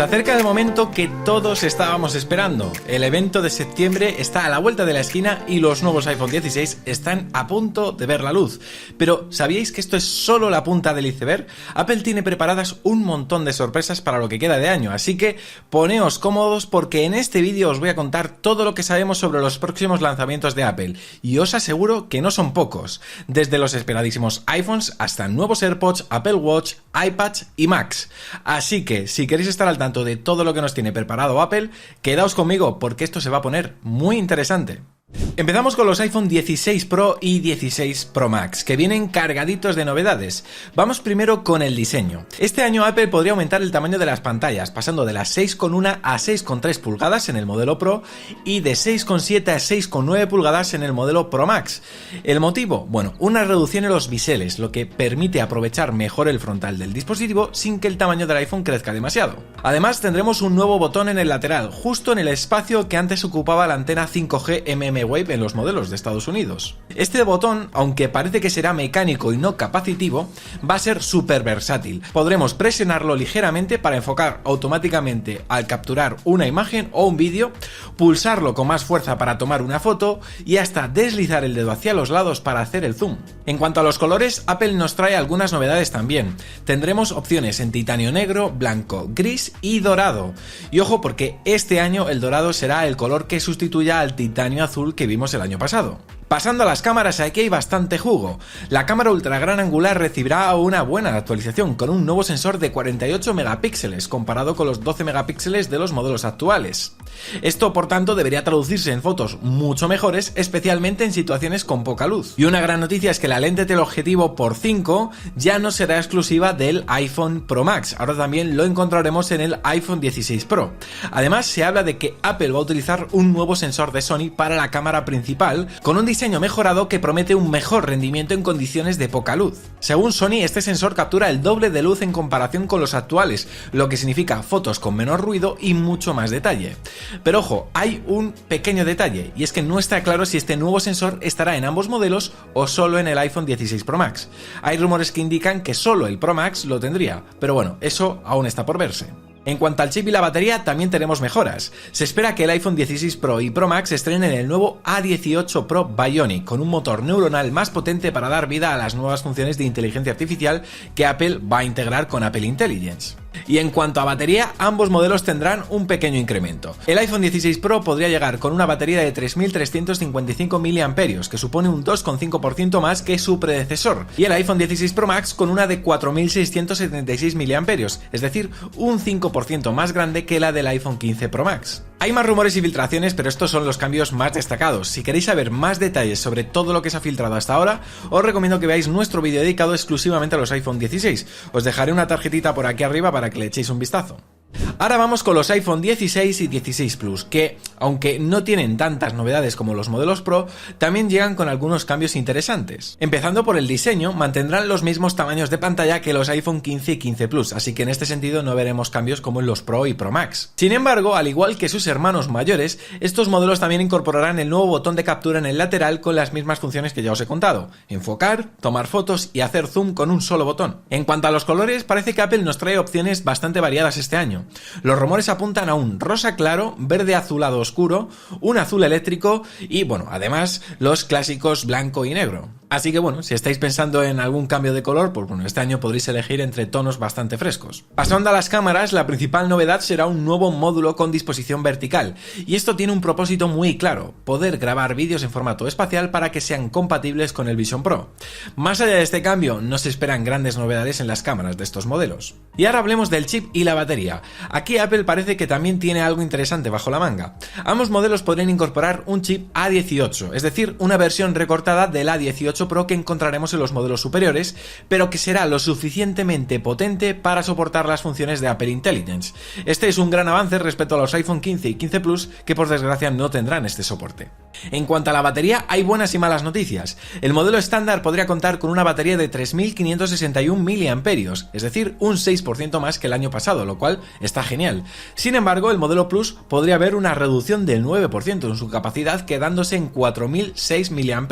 Se acerca el momento que todos estábamos esperando. El evento de septiembre está a la vuelta de la esquina y los nuevos iPhone 16 están a punto de ver la luz. Pero ¿sabíais que esto es solo la punta del iceberg? Apple tiene preparadas un montón de sorpresas para lo que queda de año, así que poneos cómodos porque en este vídeo os voy a contar todo lo que sabemos sobre los próximos lanzamientos de Apple. Y os aseguro que no son pocos, desde los esperadísimos iPhones hasta nuevos AirPods, Apple Watch, iPads y Macs. Así que si queréis estar al tanto de todo lo que nos tiene preparado Apple, quedaos conmigo porque esto se va a poner muy interesante. Empezamos con los iPhone 16 Pro y 16 Pro Max, que vienen cargaditos de novedades. Vamos primero con el diseño. Este año Apple podría aumentar el tamaño de las pantallas, pasando de las 6,1 a 6,3 pulgadas en el modelo Pro y de 6,7 a 6,9 pulgadas en el modelo Pro Max. ¿El motivo? Bueno, una reducción en los biseles, lo que permite aprovechar mejor el frontal del dispositivo sin que el tamaño del iPhone crezca demasiado. Además, tendremos un nuevo botón en el lateral, justo en el espacio que antes ocupaba la antena 5G mmWave en los modelos de Estados Unidos. Este botón, aunque parece que será mecánico y no capacitivo, va a ser súper versátil. Podremos presionarlo ligeramente para enfocar automáticamente al capturar una imagen o un vídeo, pulsarlo con más fuerza para tomar una foto y hasta deslizar el dedo hacia los lados para hacer el zoom. En cuanto a los colores, Apple nos trae algunas novedades también. Tendremos opciones en titanio negro, blanco, gris y dorado. Y ojo porque este año el dorado será el color que sustituya al titanio azul que vimos el año pasado. Pasando a las cámaras, aquí hay bastante jugo. La cámara ultra gran angular recibirá una buena actualización con un nuevo sensor de 48 megapíxeles comparado con los 12 megapíxeles de los modelos actuales. Esto, por tanto, debería traducirse en fotos mucho mejores, especialmente en situaciones con poca luz. Y una gran noticia es que la lente teleobjetivo por 5 ya no será exclusiva del iPhone Pro Max, ahora también lo encontraremos en el iPhone 16 Pro. Además, se habla de que Apple va a utilizar un nuevo sensor de Sony para la cámara principal, con un diseño mejorado que promete un mejor rendimiento en condiciones de poca luz. Según Sony, este sensor captura el doble de luz en comparación con los actuales, lo que significa fotos con menor ruido y mucho más detalle. Pero ojo, hay un pequeño detalle, y es que no está claro si este nuevo sensor estará en ambos modelos o solo en el iPhone 16 Pro Max. Hay rumores que indican que solo el Pro Max lo tendría, pero bueno, eso aún está por verse. En cuanto al chip y la batería, también tenemos mejoras. Se espera que el iPhone 16 Pro y Pro Max estrenen el nuevo A18 Pro Bionic, con un motor neuronal más potente para dar vida a las nuevas funciones de inteligencia artificial que Apple va a integrar con Apple Intelligence. Y en cuanto a batería, ambos modelos tendrán un pequeño incremento. El iPhone 16 Pro podría llegar con una batería de 3.355 mAh, que supone un 2,5% más que su predecesor, y el iPhone 16 Pro Max con una de 4.676 mAh, es decir, un 5% más grande que la del iPhone 15 Pro Max. Hay más rumores y filtraciones, pero estos son los cambios más destacados. Si queréis saber más detalles sobre todo lo que se ha filtrado hasta ahora, os recomiendo que veáis nuestro vídeo dedicado exclusivamente a los iPhone 16. Os dejaré una tarjetita por aquí arriba para que le echéis un vistazo. Ahora vamos con los iPhone 16 y 16 Plus, que, aunque no tienen tantas novedades como los modelos Pro, también llegan con algunos cambios interesantes. Empezando por el diseño, mantendrán los mismos tamaños de pantalla que los iPhone 15 y 15 Plus, así que en este sentido no veremos cambios como en los Pro y Pro Max. Sin embargo, al igual que sus hermanos mayores, estos modelos también incorporarán el nuevo botón de captura en el lateral con las mismas funciones que ya os he contado: enfocar, tomar fotos y hacer zoom con un solo botón. En cuanto a los colores, parece que Apple nos trae opciones bastante variadas este año. Los rumores apuntan a un rosa claro, verde azulado oscuro, un azul eléctrico y, bueno, además los clásicos blanco y negro. Así que bueno, si estáis pensando en algún cambio de color, pues bueno, este año podréis elegir entre tonos bastante frescos. Pasando a las cámaras, la principal novedad será un nuevo módulo con disposición vertical, y esto tiene un propósito muy claro: poder grabar vídeos en formato espacial para que sean compatibles con el Vision Pro. Más allá de este cambio, no se esperan grandes novedades en las cámaras de estos modelos. Y ahora hablemos del chip y la batería. Aquí Apple parece que también tiene algo interesante bajo la manga. Ambos modelos podrían incorporar un chip A18, es decir, una versión recortada del A18 Pro que encontraremos en los modelos superiores, pero que será lo suficientemente potente para soportar las funciones de Apple Intelligence. Este es un gran avance respecto a los iPhone 15 y 15 Plus, que por desgracia no tendrán este soporte. En cuanto a la batería, hay buenas y malas noticias. El modelo estándar podría contar con una batería de 3.561 mAh, es decir, un 6% más que el año pasado, lo cual está genial. Sin embargo, el modelo Plus podría haber una reducción del 9% en su capacidad, quedándose en 4.006 mAh.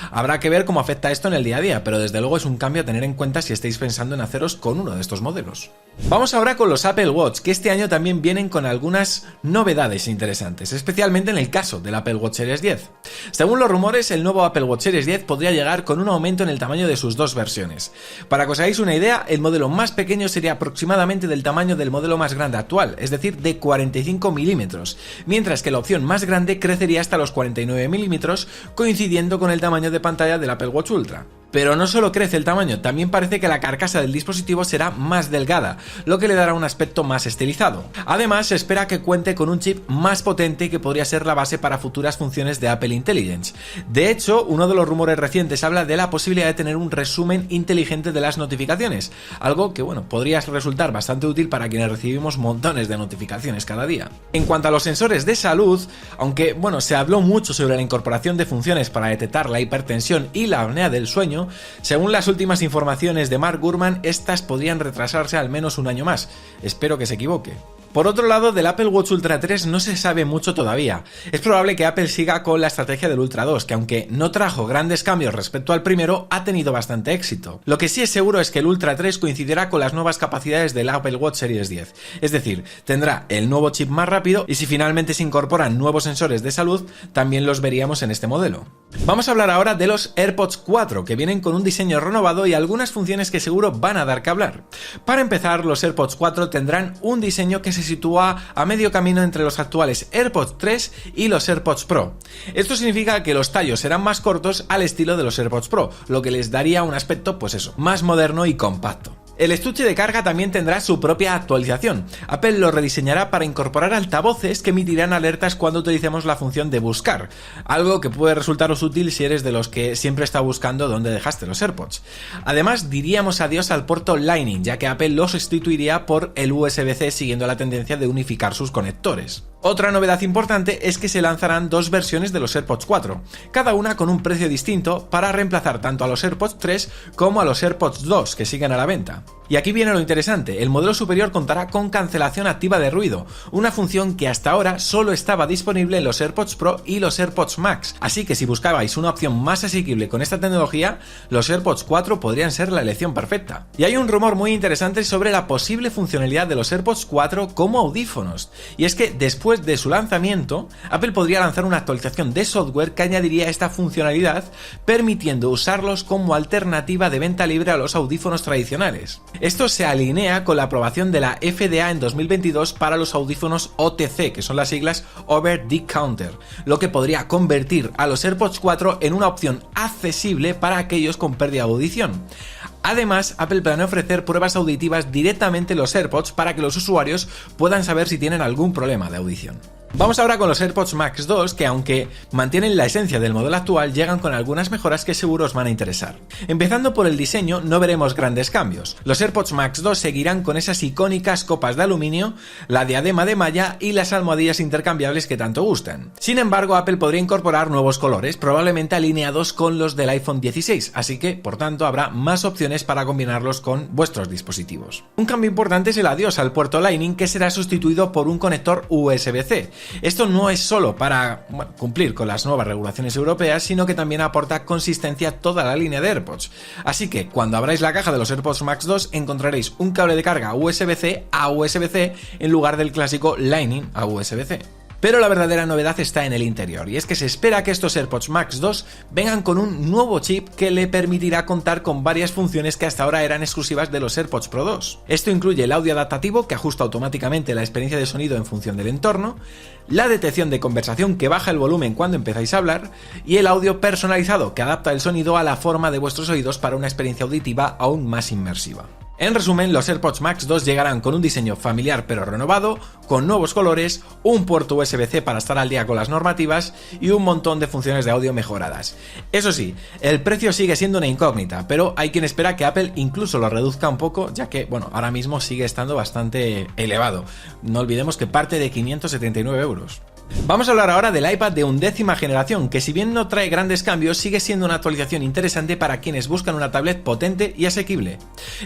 Habrá que ver cómo afecta esto en el día a día, pero desde luego es un cambio a tener en cuenta si estáis pensando en haceros con uno de estos modelos. Vamos ahora con los Apple Watch, que este año también vienen con algunas novedades interesantes, especialmente en el caso del Apple Watch Series 10. Según los rumores, el nuevo Apple Watch Series 10 podría llegar con un aumento en el tamaño de sus dos versiones. Para que os hagáis una idea, el modelo más pequeño sería aproximadamente del tamaño del modelo más grande actual, es decir, de 45 milímetros, mientras que la opción más grande crecería hasta los 49 milímetros, coincidiendo con el tamaño de pantalla del Apple Watch Ultra. Pero no solo crece el tamaño, también parece que la carcasa del dispositivo será más delgada, lo que le dará un aspecto más estilizado. Además, se espera que cuente con un chip más potente que podría ser la base para futuras funciones de Apple Intelligence. De hecho, uno de los rumores recientes habla de la posibilidad de tener un resumen inteligente de las notificaciones, algo que podría resultar bastante útil para quienes recibimos montones de notificaciones cada día. En cuanto a los sensores de salud, aunque se habló mucho sobre la incorporación de funciones para detectar la hipertensión y la apnea del sueño, según las últimas informaciones de Mark Gurman, estas podrían retrasarse al menos un año más. Espero que se equivoque. Por otro lado, del Apple Watch Ultra 3 no se sabe mucho todavía. Es probable que Apple siga con la estrategia del Ultra 2, que aunque no trajo grandes cambios respecto al primero, ha tenido bastante éxito. Lo que sí es seguro es que el Ultra 3 coincidirá con las nuevas capacidades del Apple Watch Series 10. Es decir, tendrá el nuevo chip más rápido y si finalmente se incorporan nuevos sensores de salud, también los veríamos en este modelo. Vamos a hablar ahora de los AirPods 4, que vienen con un diseño renovado y algunas funciones que seguro van a dar que hablar. Para empezar, los AirPods 4 tendrán un diseño que se sitúa a medio camino entre los actuales AirPods 3 y los AirPods Pro. Esto significa que los tallos serán más cortos al estilo de los AirPods Pro, lo que les daría un aspecto, más moderno y compacto. El estuche de carga también tendrá su propia actualización. Apple lo rediseñará para incorporar altavoces que emitirán alertas cuando utilicemos la función de buscar, algo que puede resultaros útil si eres de los que siempre está buscando dónde dejaste los AirPods. Además, diríamos adiós al puerto Lightning, ya que Apple lo sustituiría por el USB-C siguiendo la tendencia de unificar sus conectores. Otra novedad importante es que se lanzarán dos versiones de los AirPods 4, cada una con un precio distinto para reemplazar tanto a los AirPods 3 como a los AirPods 2 que siguen a la venta. Y aquí viene lo interesante, el modelo superior contará con cancelación activa de ruido, una función que hasta ahora solo estaba disponible en los AirPods Pro y los AirPods Max, así que si buscabais una opción más asequible con esta tecnología, los AirPods 4 podrían ser la elección perfecta. Y hay un rumor muy interesante sobre la posible funcionalidad de los AirPods 4 como audífonos, y es que después de su lanzamiento, Apple podría lanzar una actualización de software que añadiría esta funcionalidad, permitiendo usarlos como alternativa de venta libre a los audífonos tradicionales. Esto se alinea con la aprobación de la FDA en 2022 para los audífonos OTC, que son las siglas Over the Counter, lo que podría convertir a los AirPods 4 en una opción accesible para aquellos con pérdida de audición. Además, Apple planea ofrecer pruebas auditivas directamente en los AirPods para que los usuarios puedan saber si tienen algún problema de audición. Vamos ahora con los AirPods Max 2, que aunque mantienen la esencia del modelo actual, llegan con algunas mejoras que seguro os van a interesar. Empezando por el diseño, no veremos grandes cambios. Los AirPods Max 2 seguirán con esas icónicas copas de aluminio, la diadema de malla y las almohadillas intercambiables que tanto gustan. Sin embargo, Apple podría incorporar nuevos colores, probablemente alineados con los del iPhone 16, así que, por tanto, habrá más opciones para combinarlos con vuestros dispositivos. Un cambio importante es el adiós al puerto Lightning, que será sustituido por un conector USB-C. Esto no es solo para cumplir con las nuevas regulaciones europeas, sino que también aporta consistencia a toda la línea de AirPods. Así que cuando abráis la caja de los AirPods Max 2 encontraréis un cable de carga USB-C a USB-C en lugar del clásico Lightning a USB-C. Pero la verdadera novedad está en el interior, y es que se espera que estos AirPods Max 2 vengan con un nuevo chip que le permitirá contar con varias funciones que hasta ahora eran exclusivas de los AirPods Pro 2. Esto incluye el audio adaptativo, que ajusta automáticamente la experiencia de sonido en función del entorno, la detección de conversación, que baja el volumen cuando empezáis a hablar, y el audio personalizado, que adapta el sonido a la forma de vuestros oídos para una experiencia auditiva aún más inmersiva. En resumen, los AirPods Max 2 llegarán con un diseño familiar pero renovado, con nuevos colores, un puerto USB-C para estar al día con las normativas y un montón de funciones de audio mejoradas. Eso sí, el precio sigue siendo una incógnita, pero hay quien espera que Apple incluso lo reduzca un poco, ya que, ahora mismo sigue estando bastante elevado. No olvidemos que parte de 579 €. Vamos a hablar ahora del iPad de 11ª generación, que si bien no trae grandes cambios, sigue siendo una actualización interesante para quienes buscan una tablet potente y asequible.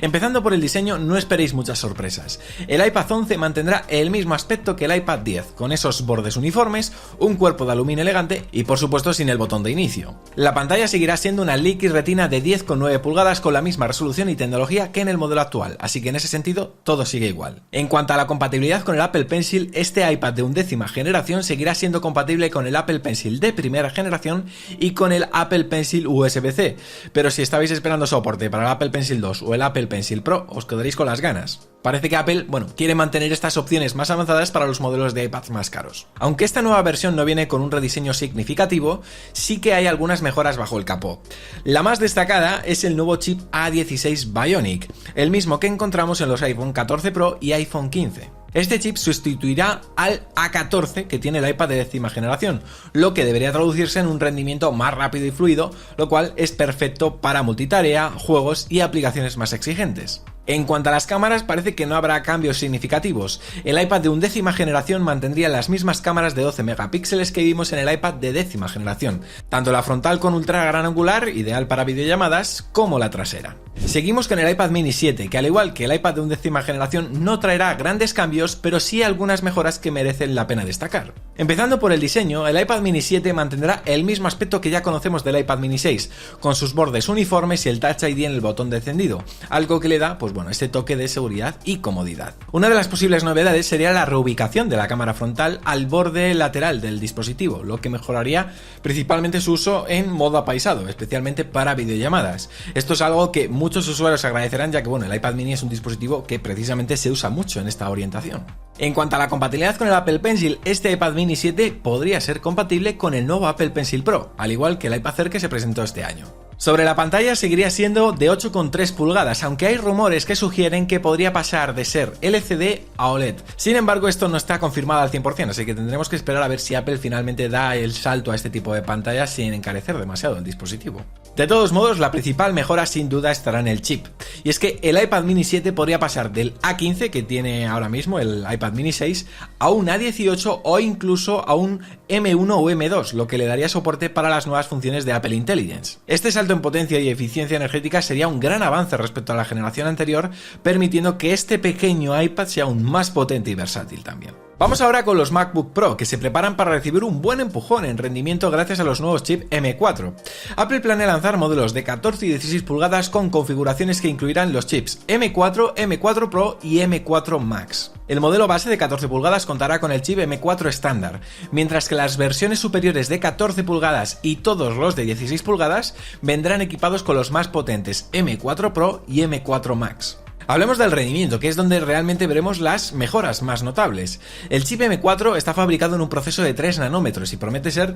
Empezando por el diseño, no esperéis muchas sorpresas. El iPad 11 mantendrá el mismo aspecto que el iPad 10, con esos bordes uniformes, un cuerpo de aluminio elegante y por supuesto sin el botón de inicio. La pantalla seguirá siendo una Liquid Retina de 10,9 pulgadas con la misma resolución y tecnología que en el modelo actual, así que en ese sentido todo sigue igual. En cuanto a la compatibilidad con el Apple Pencil, este iPad de 11ª generación seguirá siendo compatible con el Apple Pencil de primera generación y con el Apple Pencil USB-C, pero si estabais esperando soporte para el Apple Pencil 2 o el Apple Pencil Pro, os quedaréis con las ganas. Parece que Apple, quiere mantener estas opciones más avanzadas para los modelos de iPads más caros. Aunque esta nueva versión no viene con un rediseño significativo, sí que hay algunas mejoras bajo el capó. La más destacada es el nuevo chip A16 Bionic, el mismo que encontramos en los iPhone 14 Pro y iPhone 15. Este chip sustituirá al A14 que tiene el iPad de 10ª generación, lo que debería traducirse en un rendimiento más rápido y fluido, lo cual es perfecto para multitarea, juegos y aplicaciones más exigentes. En cuanto a las cámaras, parece que no habrá cambios significativos. El iPad de 11ª generación mantendría las mismas cámaras de 12 megapíxeles que vimos en el iPad de 10ª generación, tanto la frontal con ultra gran angular, ideal para videollamadas, como la trasera. Seguimos con el iPad Mini 7, que al igual que el iPad de 11ª generación no traerá grandes cambios, pero sí algunas mejoras que merecen la pena destacar. Empezando por el diseño, el iPad Mini 7 mantendrá el mismo aspecto que ya conocemos del iPad Mini 6, con sus bordes uniformes y el Touch ID en el botón de encendido, algo que le da, este toque de seguridad y comodidad. Una de las posibles novedades sería la reubicación de la cámara frontal al borde lateral del dispositivo, lo que mejoraría principalmente su uso en modo apaisado, especialmente para videollamadas. Esto es algo que muchos usuarios agradecerán, ya que el iPad mini es un dispositivo que precisamente se usa mucho en esta orientación. En cuanto a la compatibilidad con el Apple Pencil, este iPad mini 7 podría ser compatible con el nuevo Apple Pencil Pro, al igual que el iPad Air que se presentó este año. Sobre la pantalla seguiría siendo de 8,3 pulgadas, aunque hay rumores que sugieren que podría pasar de ser LCD a OLED. Sin embargo, esto no está confirmado al 100%, así que tendremos que esperar a ver si Apple finalmente da el salto a este tipo de pantallas sin encarecer demasiado el dispositivo. De todos modos, la principal mejora sin duda estará en el chip, y es que el iPad mini 7 podría pasar del A15 que tiene ahora mismo el iPad mini 6 a un A18 o incluso a un M1 o M2, lo que le daría soporte para las nuevas funciones de Apple Intelligence. Este salto en potencia y eficiencia energética sería un gran avance respecto a la generación anterior, permitiendo que este pequeño iPad sea aún más potente y versátil también. Vamos ahora con los MacBook Pro, que se preparan para recibir un buen empujón en rendimiento gracias a los nuevos chips M4. Apple planea lanzar modelos de 14 y 16 pulgadas con configuraciones que incluirán los chips M4, M4 Pro y M4 Max. El modelo base de 14 pulgadas contará con el chip M4 estándar, mientras que las versiones superiores de 14 pulgadas y todos los de 16 pulgadas vendrán equipados con los más potentes M4 Pro y M4 Max. Hablemos del rendimiento, que es donde realmente veremos las mejoras más notables. El chip M4 está fabricado en un proceso de 3 nanómetros y promete ser,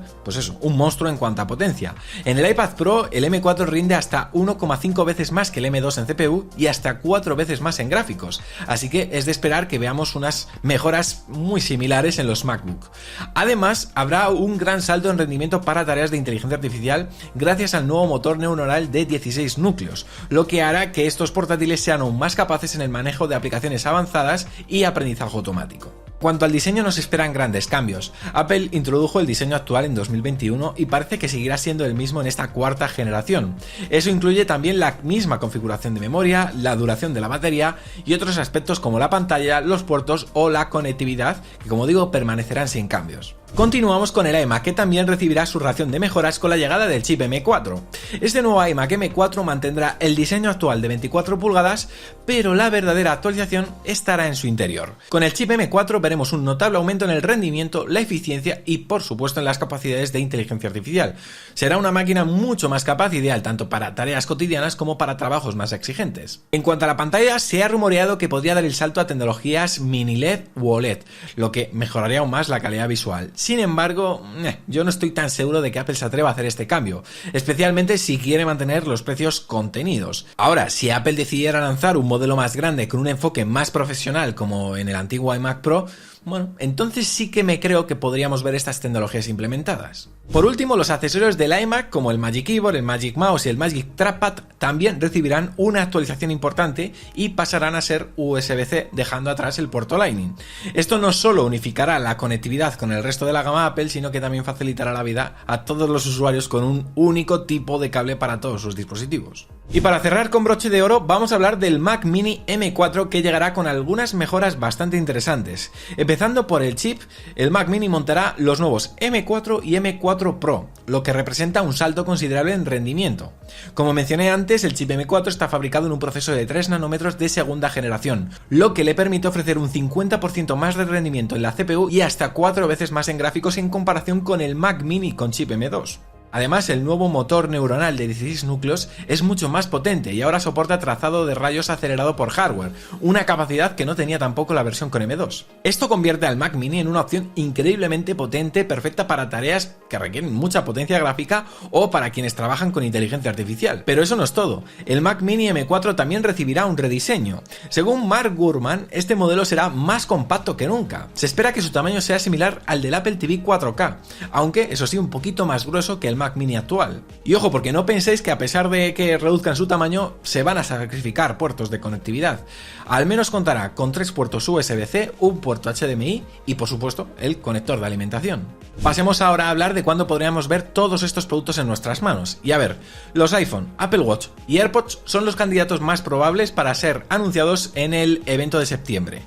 un monstruo en cuanto a potencia. En el iPad Pro, el M4 rinde hasta 1,5 veces más que el M2 en CPU y hasta 4 veces más en gráficos, así que es de esperar que veamos unas mejoras muy similares en los MacBook. Además, habrá un gran salto en rendimiento para tareas de inteligencia artificial gracias al nuevo motor neuronal de 16 núcleos, lo que hará que estos portátiles sean aún más capaces en el manejo de aplicaciones avanzadas y aprendizaje automático. Cuanto al diseño, nos esperan grandes cambios. Apple introdujo el diseño actual en 2021 y parece que seguirá siendo el mismo en esta cuarta generación. Eso incluye también la misma configuración de memoria, la duración de la batería y otros aspectos como la pantalla, los puertos o la conectividad, que como digo permanecerán sin cambios. Continuamos con el iMac, que también recibirá su ración de mejoras con la llegada del chip M4. Este nuevo iMac M4 mantendrá el diseño actual de 24 pulgadas, pero la verdadera actualización estará en su interior. Con el chip M4 veremos un notable aumento en el rendimiento, la eficiencia y por supuesto en las capacidades de inteligencia artificial. Será una máquina mucho más capaz, ideal tanto para tareas cotidianas como para trabajos más exigentes. En cuanto a la pantalla, se ha rumoreado que podría dar el salto a tecnologías mini LED u OLED, lo que mejoraría aún más la calidad visual. Sin embargo, yo no estoy tan seguro de que Apple se atreva a hacer este cambio, especialmente si quiere mantener los precios contenidos. Ahora, si Apple decidiera lanzar un modelo más grande con un enfoque más profesional como en el antiguo iMac Pro, bueno, entonces sí que me creo que podríamos ver estas tecnologías implementadas. Por último, los accesorios del iMac como el Magic Keyboard, el Magic Mouse y el Magic Trackpad también recibirán una actualización importante y pasarán a ser USB-C, dejando atrás el puerto Lightning. Esto no solo unificará la conectividad con el resto de la gama Apple, sino que también facilitará la vida a todos los usuarios con un único tipo de cable para todos sus dispositivos. Y para cerrar con broche de oro, vamos a hablar del Mac Mini M4, que llegará con algunas mejoras bastante interesantes. Empezando por el chip, el Mac Mini montará los nuevos M4 y M4 Pro, lo que representa un salto considerable en rendimiento. Como mencioné antes, el chip M4 está fabricado en un proceso de 3 nanómetros de segunda generación, lo que le permite ofrecer un 50% más de rendimiento en la CPU y hasta 4 veces más en gráficos en comparación con el Mac Mini con chip M2. Además, el nuevo motor neuronal de 16 núcleos es mucho más potente y ahora soporta trazado de rayos acelerado por hardware, una capacidad que no tenía tampoco la versión con M2. Esto convierte al Mac Mini en una opción increíblemente potente, perfecta para tareas que requieren mucha potencia gráfica o para quienes trabajan con inteligencia artificial. Pero eso no es todo, el Mac Mini M4 también recibirá un rediseño. Según Mark Gurman, este modelo será más compacto que nunca. Se espera que su tamaño sea similar al del Apple TV 4K, aunque eso sí un poquito más grueso que el Mac Mini actual. Y ojo, porque no penséis que a pesar de que reduzcan su tamaño, se van a sacrificar puertos de conectividad. Al menos contará con 3 puertos USB-C, un puerto HDMI y por supuesto el conector de alimentación. Pasemos ahora a hablar de cuándo podríamos ver todos estos productos en nuestras manos. Y a ver, los iPhone, Apple Watch y AirPods son los candidatos más probables para ser anunciados en el evento de septiembre.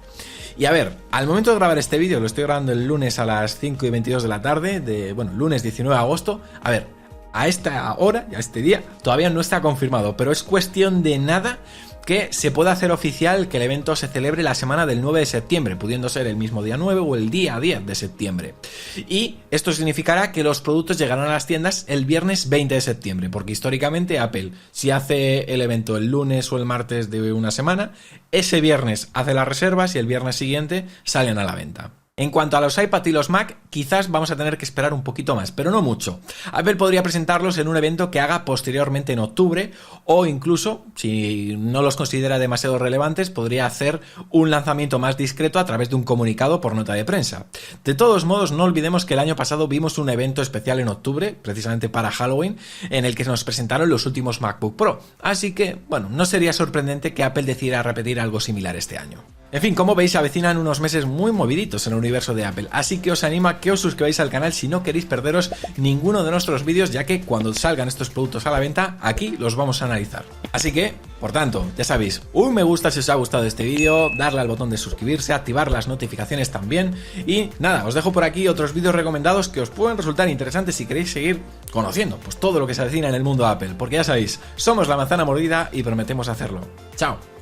Y a ver, al momento de grabar este vídeo, lo estoy grabando el lunes a las 5:22 de la tarde, lunes 19 de agosto, a ver, a esta hora, a este día, todavía no está confirmado, pero es cuestión de nada que se pueda hacer oficial que el evento se celebre la semana del 9 de septiembre, pudiendo ser el mismo día 9 o el día 10 de septiembre. Y esto significará que los productos llegarán a las tiendas el viernes 20 de septiembre, porque históricamente Apple, si hace el evento el lunes o el martes de una semana, ese viernes hace las reservas y el viernes siguiente salen a la venta. En cuanto a los iPad y los Mac, quizás vamos a tener que esperar un poquito más, pero no mucho. Apple podría presentarlos en un evento que haga posteriormente en octubre o incluso, si no los considera demasiado relevantes, podría hacer un lanzamiento más discreto a través de un comunicado por nota de prensa. De todos modos, no olvidemos que el año pasado vimos un evento especial en octubre, precisamente para Halloween, en el que nos presentaron los últimos MacBook Pro. Así que, bueno, no sería sorprendente que Apple decidiera repetir algo similar este año. En fin, como veis, se avecinan unos meses muy moviditos en el universo de Apple, así que os animo a que os suscribáis al canal si no queréis perderos ninguno de nuestros vídeos, ya que cuando salgan estos productos a la venta, aquí los vamos a analizar. Así que, por tanto, ya sabéis, un me gusta si os ha gustado este vídeo, darle al botón de suscribirse, activar las notificaciones también, y nada, os dejo por aquí otros vídeos recomendados que os pueden resultar interesantes si queréis seguir conociendo pues todo lo que se avecina en el mundo Apple, porque ya sabéis, somos la manzana mordida y prometemos hacerlo. ¡Chao!